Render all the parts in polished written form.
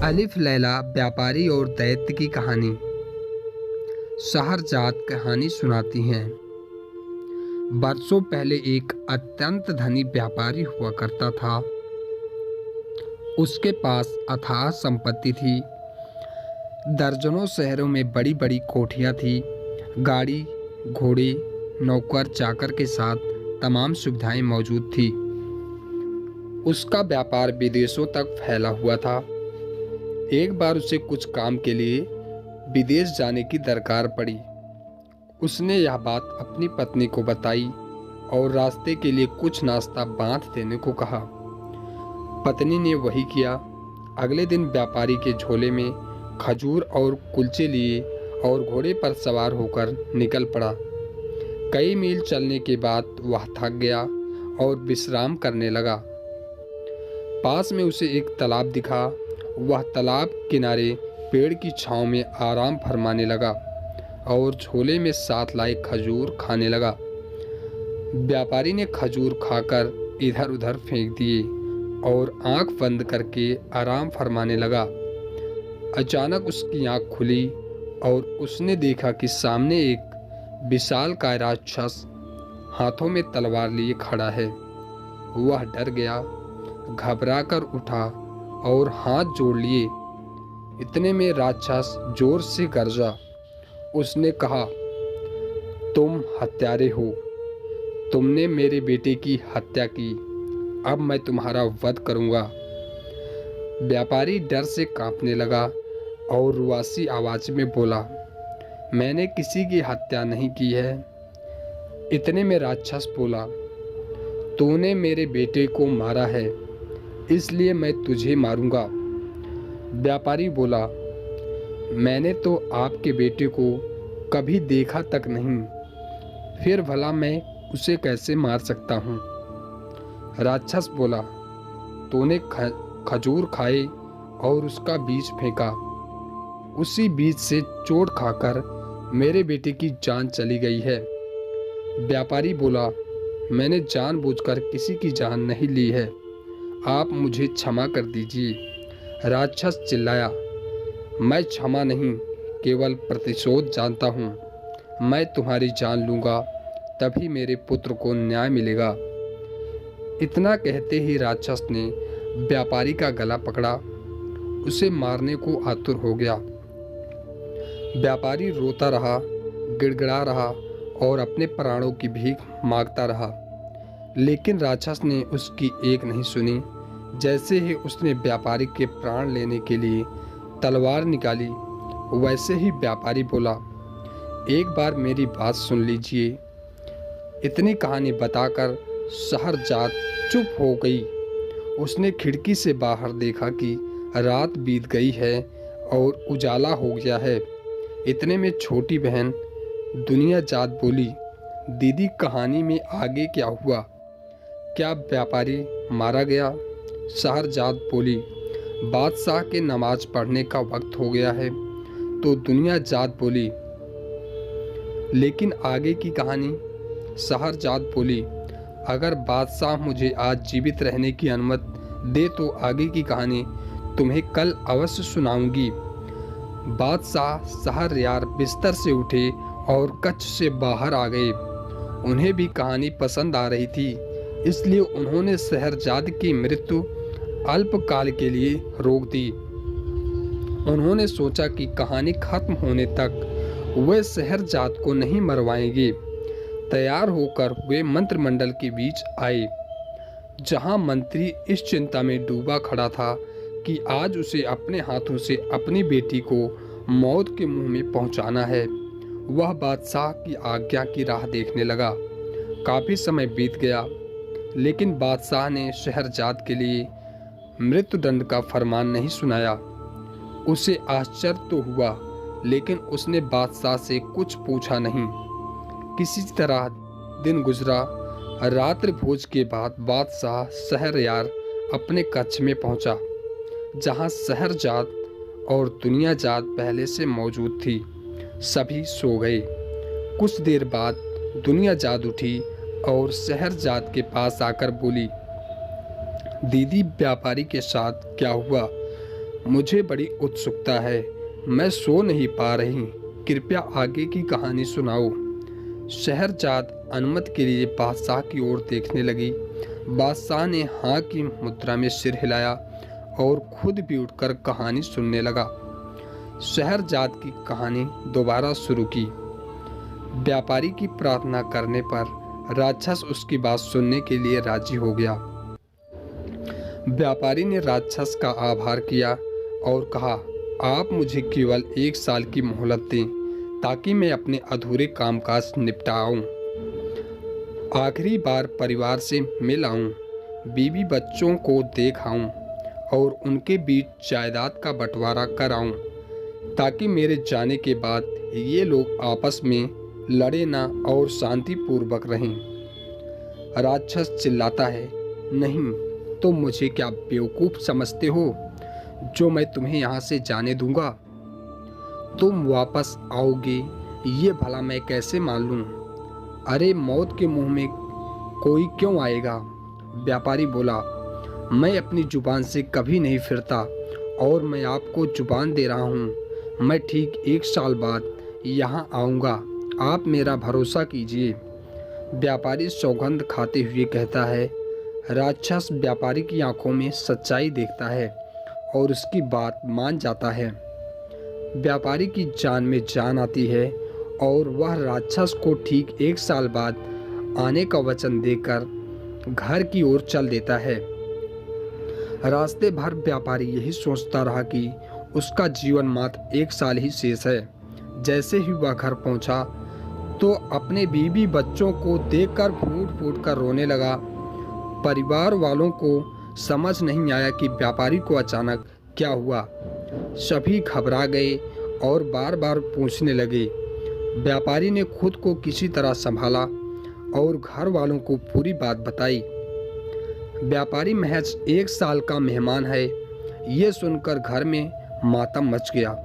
अलिफ लैला व्यापारी और दैत्य की कहानी। शहरजाद कहानी सुनाती हैं। बरसों पहले एक अत्यंत धनी व्यापारी हुआ करता था। उसके पास अथाह संपत्ति थी। दर्जनों शहरों में बड़ी बड़ी कोठियाँ थी। गाड़ी, घोड़े, नौकर चाकर के साथ तमाम सुविधाएं मौजूद थी। उसका व्यापार विदेशों तक फैला हुआ था। एक बार उसे कुछ काम के लिए विदेश जाने की दरकार पड़ी। उसने यह बात अपनी पत्नी को बताई और रास्ते के लिए कुछ नाश्ता बांध देने को कहा। पत्नी ने वही किया। अगले दिन व्यापारी के झोले में खजूर और कुलचे लिए और घोड़े पर सवार होकर निकल पड़ा। कई मील चलने के बाद वह थक गया और विश्राम करने लगा। पास में उसे एक तालाब दिखा। वह तालाब किनारे पेड़ की छांव में आराम फरमाने लगा और झोले में साथ लाए खजूर खाने लगा। व्यापारी ने खजूर खाकर इधर उधर फेंक दिए और आंख बंद करके आराम फरमाने लगा। अचानक उसकी आंख खुली और उसने देखा कि सामने एक विशालकाय राक्षस हाथों में तलवार लिए खड़ा है। वह डर गया, घबराकर उठा और हाथ जोड़ लिए। इतने में राक्षस जोर से गरजा। उसने कहा, तुम हत्यारे हो। तुमने मेरे बेटे की हत्या की। अब मैं तुम्हारा वध करूंगा। व्यापारी डर से कांपने लगा और रुआसी आवाज में बोला, मैंने किसी की हत्या नहीं की है। इतने में राक्षस बोला, तूने मेरे बेटे को मारा है, इसलिए मैं तुझे मारूंगा। व्यापारी बोला, मैंने तो आपके बेटे को कभी देखा तक नहीं, फिर भला मैं उसे कैसे मार सकता हूँ। राक्षस बोला, तूने खजूर खाए और उसका बीज फेंका। उसी बीज से चोट खाकर मेरे बेटे की जान चली गई है। व्यापारी बोला, मैंने जानबूझकर किसी की जान नहीं ली है, आप मुझे क्षमा कर दीजिए। राक्षस चिल्लाया, मैं क्षमा नहीं, केवल प्रतिशोध जानता हूँ। मैं तुम्हारी जान लूँगा, तभी मेरे पुत्र को न्याय मिलेगा। इतना कहते ही राक्षस ने व्यापारी का गला पकड़ा, उसे मारने को आतुर हो गया। व्यापारी रोता रहा, गिड़गिड़ा रहा और अपने प्राणों की भीख मांगता रहा, लेकिन राक्षस ने उसकी एक नहीं सुनी। जैसे ही उसने व्यापारी के प्राण लेने के लिए तलवार निकाली, वैसे ही व्यापारी बोला, एक बार मेरी बात सुन लीजिए। इतनी कहानी बताकर शहरजाद चुप हो गई। उसने खिड़की से बाहर देखा कि रात बीत गई है और उजाला हो गया है। इतने में छोटी बहन दुनियाजाद बोली, दीदी कहानी में आगे क्या हुआ? क्या व्यापारी मारा गया? शहरजाद बोली, बादशाह के नमाज पढ़ने का वक्त हो गया है। तो दुनियाजाद बोली, लेकिन आगे की कहानी? शहरजाद बोली, अगर बादशाह मुझे आज जीवित रहने की अनुमति दे तो आगे की कहानी तुम्हें कल अवश्य सुनाऊंगी। बादशाह शहरयार बिस्तर से उठे और कक्ष से बाहर आ गए। उन्हें भी कहानी पसंद आ रही थी, इसलिए उन्होंने शहरजाद की मृत्यु अल्पकाल के लिए रोक दी। उन्होंने सोचा कि कहानी खत्म होने तक वे शहरजाद को नहीं मरवाएंगे। तैयार होकर वे मंत्रिमंडल के बीच आए, जहां मंत्री इस चिंता में डूबा खड़ा था कि आज उसे अपने हाथों से अपनी बेटी को मौत के मुंह में पहुंचाना है। वह बादशाह की आज्ञा की राह देखने लगा। काफी समय बीत गया, लेकिन बादशाह ने शहरजाद के लिए मृत्युदंड का फरमान नहीं सुनाया। उसे आश्चर्य तो हुआ, लेकिन उसने बादशाह से कुछ पूछा नहीं। किसी तरह दिन गुजरा। रात्रि भोज के बाद बादशाह शहरयार अपने कक्ष में पहुंचा, जहां शहरजाद और दुनियाजाद पहले से मौजूद थी। सभी सो गए। कुछ देर बाद दुनियाजाद उठी और शहरजाद के पास आकर बोली, दीदी व्यापारी के साथ क्या हुआ? मुझे बड़ी उत्सुकता है, मैं सो नहीं पा रही। कृपया आगे की कहानी सुनाओ। शहरजाद अनुमति के लिए बादशाह की ओर देखने लगी। बादशाह ने हाँ की मुद्रा में सिर हिलाया और खुद भी उठकर कहानी सुनने लगा। शहरजाद की कहानी दोबारा शुरू की। व्यापारी की प्रार्थना करने पर राक्षस उसकी बात सुनने के लिए राजी हो गया। व्यापारी ने राक्षस का आभार किया और कहा, आप मुझे केवल 1 साल की मोहलत दें ताकि मैं अपने अधूरे कामकाज निपटाऊं। आखिरी बार परिवार से मिल आऊं, बीवी बच्चों को देख आऊं और उनके बीच जायदाद का बंटवारा कराऊं ताकि मेरे जाने के बाद ये लोग आपस में लड़े ना और शांतिपूर्वक रहें। राक्षस चिल्लाता है, नहीं, तुम मुझे क्या बेवकूफ़ समझते हो जो मैं तुम्हें यहाँ से जाने दूंगा? तुम वापस आओगे ये भला मैं कैसे मान लूँ? अरे मौत के मुंह में कोई क्यों आएगा? व्यापारी बोला, मैं अपनी जुबान से कभी नहीं फिरता और मैं आपको जुबान दे रहा हूँ, मैं ठीक 1 साल बाद यहाँ आऊँगा, आप मेरा भरोसा कीजिए। व्यापारी सौगंध खाते हुए कहता है। राक्षस व्यापारी की आंखों में सच्चाई देखता है और उसकी बात मान जाता है। व्यापारी की जान में जान आती है और वह राक्षस को ठीक 1 साल बाद आने का वचन देकर घर की ओर चल देता है। रास्ते भर व्यापारी यही सोचता रहा कि उसका जीवन मात्र 1 साल ही शेष है। जैसे ही वह घर पहुंचा तो अपने बीवी बच्चों को देखकर फूट फूट कर रोने लगा। परिवार वालों को समझ नहीं आया कि व्यापारी को अचानक क्या हुआ। सभी घबरा गए और बार बार पूछने लगे। व्यापारी ने खुद को किसी तरह संभाला और घर वालों को पूरी बात बताई। व्यापारी महज 1 साल का मेहमान है, ये सुनकर घर में मातम मच गया।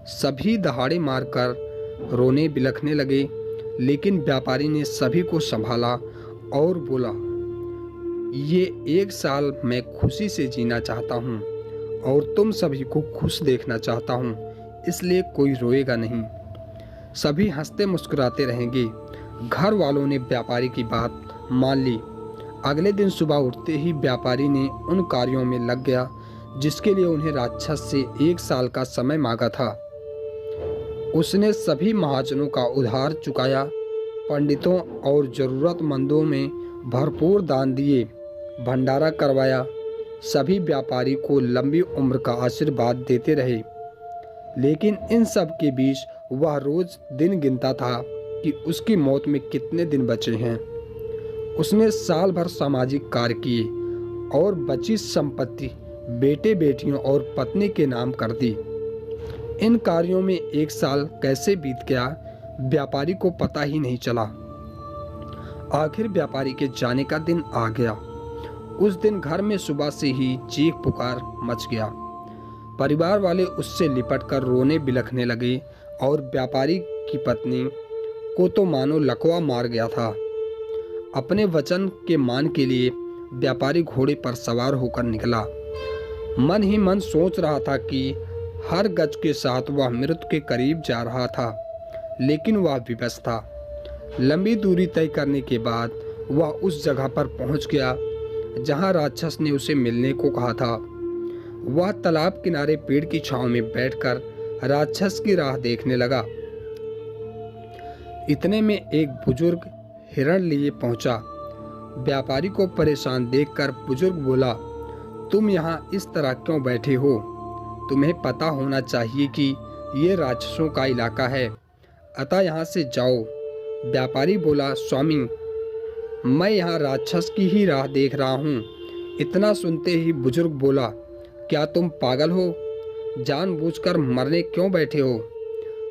सभी दहाड़े मारकर रोने बिलखने लगे, लेकिन व्यापारी ने सभी को संभाला और बोला, ये 1 साल मैं खुशी से जीना चाहता हूँ और तुम सभी को खुश देखना चाहता हूँ, इसलिए कोई रोएगा नहीं, सभी हंसते मुस्कुराते रहेंगे। घर वालों ने व्यापारी की बात मान ली। अगले दिन सुबह उठते ही व्यापारी ने उन कार्यों में लग गया जिसके लिए उन्हें राक्षस से 1 साल का समय मांगा था। उसने सभी महाजनों का उधार चुकाया, पंडितों और जरूरतमंदों में भरपूर दान दिए, भंडारा करवाया। सभी व्यापारी को लंबी उम्र का आशीर्वाद देते रहे, लेकिन इन सब के बीच वह रोज दिन गिनता था कि उसकी मौत में कितने दिन बचे हैं। उसने साल भर सामाजिक कार्य किए और बची संपत्ति बेटे बेटियों और पत्नी के नाम कर दी। इन कार्यों में 1 साल कैसे बीत गया व्यापारी को पता ही नहीं चला। आखिर व्यापारी के जाने का दिन आ गया। उस दिन घर में सुबह से ही चीख पुकार मच गया। परिवार वाले उससे लिपटकर रोने बिलखने लगे और व्यापारी की पत्नी को तो मानो लकवा मार गया था। अपने वचन के मान के लिए व्यापारी घोड़े पर सवार होकर निकला। मन ही मन सोच रहा था कि हर गज के साथ वह मृत्यु के करीब जा रहा था, लेकिन वह विवश था। लंबी दूरी तय करने के बाद वह उस जगह पर पहुंच गया जहां राक्षस ने उसे मिलने को कहा था। वह तालाब किनारे पेड़ की छांव में बैठकर राक्षस की राह देखने लगा। इतने में एक बुजुर्ग हिरण लिए पहुंचा। व्यापारी को परेशान देखकर बुजुर्ग बोला, तुम यहाँ इस तरह क्यों बैठे हो? तुम्हें पता होना चाहिए कि ये राक्षसों का इलाका है, अतः यहाँ से जाओ। व्यापारी बोला, स्वामी, मैं यहाँ राक्षस की ही राह देख रहा हूँ। इतना सुनते ही बुजुर्ग बोला, क्या तुम पागल हो? जानबूझकर मरने क्यों बैठे हो?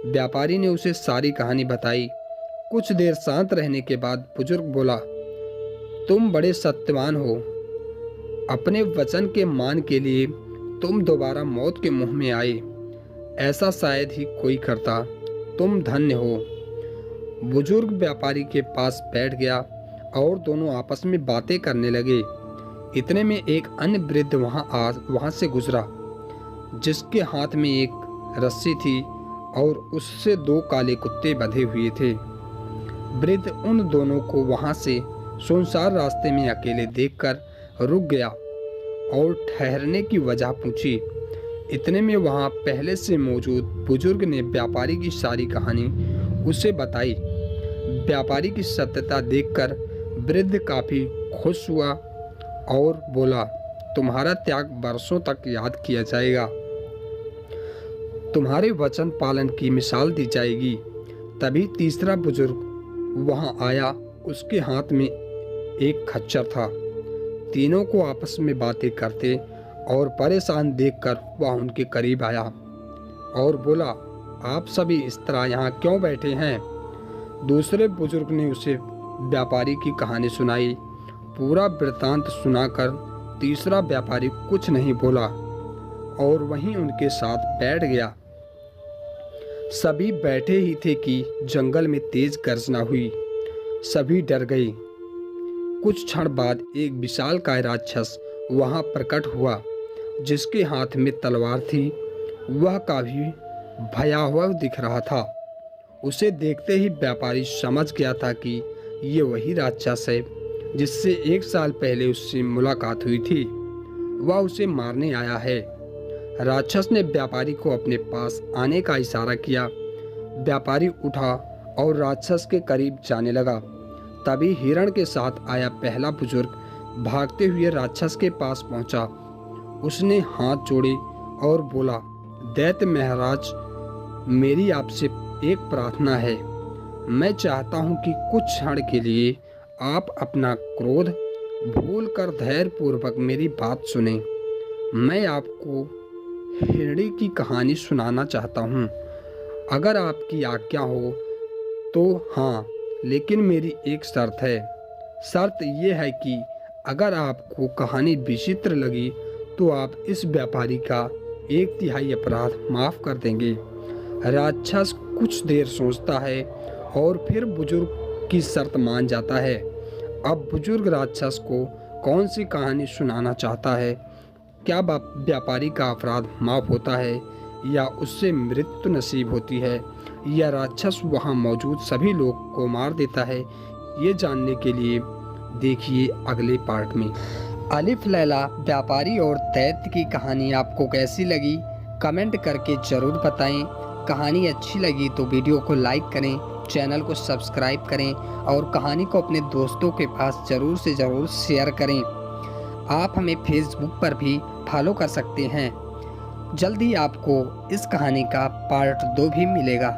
व्यापारी ने उसे सारी कहानी बताई। कुछ देर शांत रहने के बाद बुजुर्ग बोला, तुम बड़े सत्यवान हो। अपने वचन के मान के लिए तुम दोबारा मौत के मुंह में आए, ऐसा शायद ही कोई करता। तुम धन्य हो। बुजुर्ग व्यापारी के पास बैठ गया और दोनों आपस में बातें करने लगे। इतने में एक अन्य वृद्ध वहां से गुजरा। जिसके हाथ में एक रस्सी थी और उससे 2 काले कुत्ते बंधे हुए थे। वृद्ध उन दोनों को वहां से सुनसान रास्ते में अकेले देखकर रुक गया और ठहरने की वजह पूछी। इतने में वहां पहले से मौजूद बुजुर्ग ने व्यापारी की सारी कहानी उसे बताई। व्यापारी की सत्यता देखकर वृद्ध काफी खुश हुआ और बोला, तुम्हारा त्याग वर्षों तक याद किया जाएगा, तुम्हारे वचन पालन की मिसाल दी जाएगी। तभी तीसरा बुजुर्ग वहां आया। उसके हाथ में एक खच्चर था। तीनों को आपस में बातें करते और परेशान देखकर वह उनके करीब आया और बोला, आप सभी इस तरह यहाँ क्यों बैठे हैं? दूसरे बुजुर्ग ने उसे व्यापारी की कहानी सुनाई। पूरा वृत्तांत सुनाकर तीसरा व्यापारी कुछ नहीं बोला और वहीं उनके साथ बैठ गया। सभी बैठे ही थे कि जंगल में तेज गर्जना हुई। सभी डर गए। कुछ क्षण बाद एक विशालकाय राक्षस वहां प्रकट हुआ, जिसके हाथ में तलवार थी। वह काफी भयावह दिख रहा था। उसे देखते ही व्यापारी समझ गया था कि ये वही राक्षस है जिससे 1 साल पहले उससे मुलाकात हुई थी। वह उसे मारने आया है। राक्षस ने व्यापारी को अपने पास आने का इशारा किया। व्यापारी उठा और राक्षस के करीब जाने लगा। तभी हिरण के साथ आया पहला बुजुर्ग भागते हुए राक्षस के पास पहुंचा। उसने हाथ जोड़े और बोला, दैत्य महाराज, मेरी आपसे एक प्रार्थना है। मैं चाहता हूं कि कुछ क्षण के लिए आप अपना क्रोध भूलकर धैर्यपूर्वक मेरी बात सुने। मैं आपको हिरणी की कहानी सुनाना चाहता हूँ। अगर आपकी आज्ञा हो तो हाँ, लेकिन मेरी एक शर्त है। शर्त यह है कि अगर आपको कहानी विचित्र लगी तो आप इस व्यापारी का 1/3 अपराध माफ कर देंगे। राक्षस कुछ देर सोचता है और फिर बुजुर्ग की शर्त मान जाता है। अब बुजुर्ग राक्षस को कौन सी कहानी सुनाना चाहता है? क्या व्यापारी का अपराध माफ होता है या उससे मृत्यु नसीब होती है, या राक्षस वहां मौजूद सभी लोग को मार देता है? ये जानने के लिए देखिए अगले पार्ट में। अलिफ लैला व्यापारी और दैत्य की कहानी आपको कैसी लगी कमेंट करके ज़रूर बताएं। कहानी अच्छी लगी तो वीडियो को लाइक करें, चैनल को सब्सक्राइब करें और कहानी को अपने दोस्तों के पास ज़रूर से ज़रूर शेयर करें। आप हमें फेसबुक पर भी फॉलो कर सकते हैं। जल्दी आपको इस कहानी का पार्ट 2 भी मिलेगा।